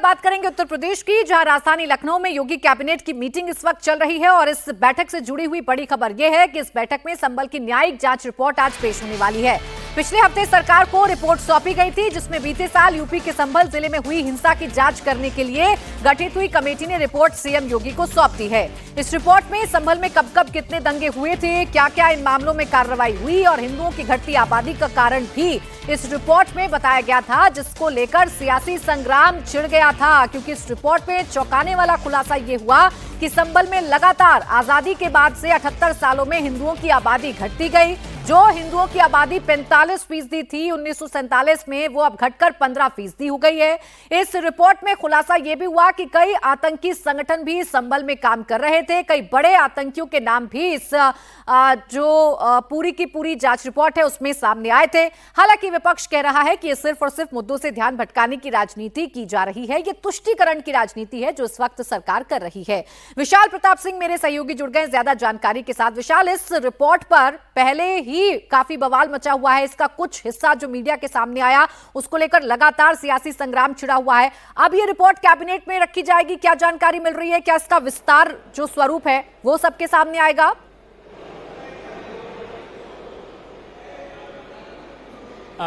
बात करेंगे उत्तर प्रदेश की, जहां राजधानी लखनऊ में योगी कैबिनेट की मीटिंग इस वक्त चल रही है और इस बैठक से जुड़ी हुई बड़ी खबर यह है कि इस बैठक में संभल की न्यायिक जांच रिपोर्ट आज पेश होने वाली है। पिछले हफ्ते सरकार को रिपोर्ट सौंपी गई थी, जिसमें बीते साल यूपी के संभल जिले में हुई हिंसा की जांच करने के लिए गठित हुई कमेटी ने रिपोर्ट सीएम योगी को सौंप दी है। इस रिपोर्ट में संभल में कब कब कितने दंगे हुए थे, क्या क्या इन मामलों में कार्रवाई हुई और हिंदुओं की घटती आबादी का कारण भी इस रिपोर्ट में बताया गया था, जिसको लेकर सियासी संग्राम छिड़ गया था। क्योंकि इस रिपोर्ट में चौंकाने वाला खुलासा ये हुआ कि संभल में लगातार आजादी के बाद से 78 सालों में हिंदुओं की आबादी घटती गई। जो हिंदुओं की आबादी 45% थी 1947 में, वो अब घटकर 15% हो गई है। इस रिपोर्ट में खुलासा यह भी हुआ कि कई आतंकी संगठन भी संभल में काम कर रहे थे। कई बड़े आतंकियों के नाम भी इस पूरी की पूरी जांच रिपोर्ट है उसमें सामने आए थे। हालांकि विपक्ष कह रहा है कि ये सिर्फ और सिर्फ मुद्दों से ध्यान भटकाने की राजनीति की जा रही है। ये तुष्टीकरण की राजनीति है जो इस वक्त सरकार कर रही है। विशाल प्रताप सिंह मेरे सहयोगी जुड़ गए ज्यादा जानकारी के साथ। विशाल, इस रिपोर्ट पर पहले ही काफी बवाल मचा हुआ है। इसका कुछ हिस्सा जो मीडिया के सामने आया उसको लेकर लगातार सियासी संग्राम छिड़ा हुआ है। अब ये रिपोर्ट कैबिनेट में रखी जाएगी, क्या जानकारी मिल रही है? क्या इसका विस्तार जो स्वरूप है वो सबके सामने आएगा?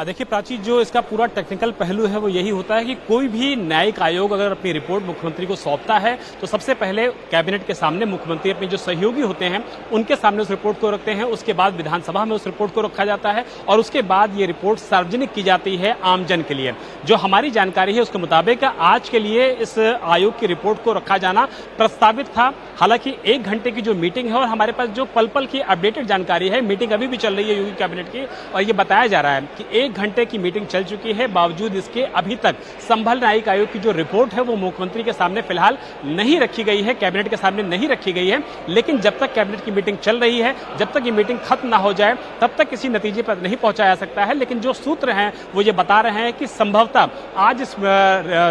देखिए प्राची, जो इसका पूरा टेक्निकल पहलू है वो यही होता है कि कोई भी न्यायिक आयोग अगर अपनी रिपोर्ट मुख्यमंत्री को सौंपता है तो सबसे पहले कैबिनेट के सामने मुख्यमंत्री अपने जो सहयोगी होते हैं उनके सामने उस रिपोर्ट को रखते हैं। उसके बाद विधानसभा में उस रिपोर्ट को रखा जाता है और उसके बाद ये रिपोर्ट सार्वजनिक की जाती है आमजन के लिए। जो हमारी जानकारी है उसके मुताबिक आज के लिए इस आयोग की रिपोर्ट को रखा जाना प्रस्तावित था। हालांकि 1 घंटे की जो मीटिंग है और हमारे पास जो पल पल की अपडेटेड जानकारी है, मीटिंग अभी भी चल रही है योगी कैबिनेट की, और ये बताया जा रहा है कि 1 घंटे की मीटिंग चल चुकी है। बावजूद इसके अभी तक संभल न्यायिक आयोग की जो रिपोर्ट है वो मुख्यमंत्री के सामने फिलहाल नहीं रखी गई है, कैबिनेट के सामने नहीं रखी गई है। लेकिन जब तक कैबिनेट की मीटिंग चल रही है, जब तक ये मीटिंग खत्म ना हो जाए, तब तक किसी नतीजे पर नहीं पहुंचा जा सकता है। लेकिन जो सूत्र हैं वो ये बता रहे हैं कि संभवतः आज इस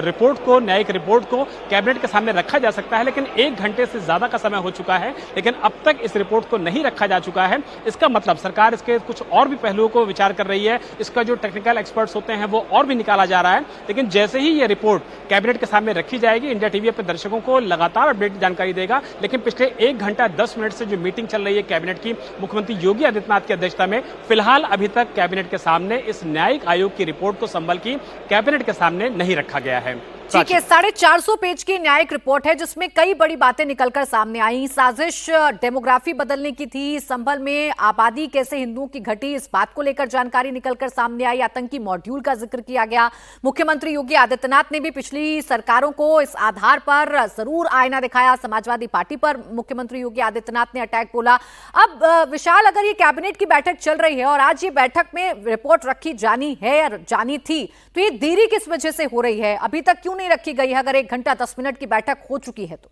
रिपोर्ट को, न्यायिक रिपोर्ट को कैबिनेट के सामने रखा जा सकता है। लेकिन 1 घंटे से ज्यादा का समय हो चुका है, लेकिन अब तक इस रिपोर्ट को नहीं रखा जा चुका है। इसका मतलब सरकार इसके कुछ और भी पहलुओं को विचार कर रही है। इसका जो टेक्निकल एक्सपर्ट्स होते हैं वो और भी निकाला जा रहा है। लेकिन जैसे ही ये रिपोर्ट कैबिनेट के सामने रखी जाएगी, इंडिया टीवी अपने दर्शकों को लगातार अपडेट जानकारी देगा। लेकिन पिछले 1 घंटा 10 मिनट से जो मीटिंग चल रही है कैबिनेट की, मुख्यमंत्री योगी आदित्यनाथ की अध्यक्षता में, फिलहाल अभी तक कैबिनेट के सामने इस न्यायिक आयोग की रिपोर्ट को संभल की कैबिनेट के सामने नहीं रखा गया है। ठीक है, 450 पेज की न्यायिक रिपोर्ट है जिसमें कई बड़ी बातें निकलकर सामने आई। साजिश डेमोग्राफी बदलने की थी, संभल में आबादी कैसे हिंदुओं की घटी, इस बात को लेकर जानकारी निकलकर सामने आई। आतंकी मॉड्यूल का जिक्र किया गया। मुख्यमंत्री योगी आदित्यनाथ ने भी पिछली सरकारों को इस आधार पर जरूर आईना दिखाया। समाजवादी पार्टी पर मुख्यमंत्री योगी आदित्यनाथ ने अटैक बोला। अब विशाल, अगर ये कैबिनेट की बैठक चल रही है और आज ये बैठक में रिपोर्ट रखी जानी है, जानी थी, तो ये देरी किस वजह से हो रही है? अभी तक क्यों नहीं रखी गई है अगर 1 घंटा 10 मिनट की बैठक हो चुकी है तो?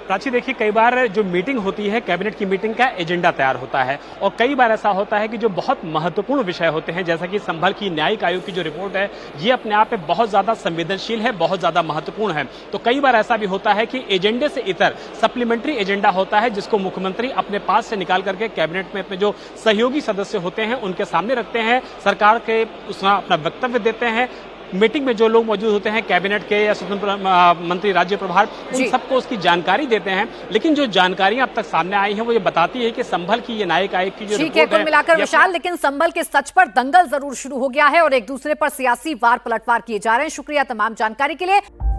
प्राची देखिए, कई बार जो मीटिंग होती है कैबिनेट की मीटिंग का एजेंडा तैयार होता है और कई बार ऐसा होता है कि जो बहुत महत्वपूर्ण विषय होते हैं, जैसा कि संभल की न्यायिक आयोग की जो रिपोर्ट है, ये अपने आप में बहुत ज्यादा संवेदनशील है, बहुत ज्यादा महत्वपूर्ण है। तो कई बार ऐसा भी होता है कि एजेंडे से इतर सप्लीमेंट्री एजेंडा होता है, जिसको मुख्यमंत्री अपने पास से निकाल करके कैबिनेट में अपने जो सहयोगी सदस्य होते हैं उनके सामने रखते हैं, सरकार के उसमें अपना वक्तव्य देते हैं। मीटिंग में जो लोग मौजूद होते हैं कैबिनेट के या स्वतंत्र मंत्री, राज्य प्रभार, उन सबको उसकी जानकारी देते हैं। लेकिन जो जानकारियां अब तक सामने आई हैं वो ये बताती है कि संभल की ये न्यायिक आयोग की जो ठीक है, कुल मिलाकर विशाल, लेकिन संभल के सच पर दंगल जरूर शुरू हो गया है और एक दूसरे पर सियासी वार पलटवार किए जा रहे हैं। शुक्रिया तमाम जानकारी के लिए।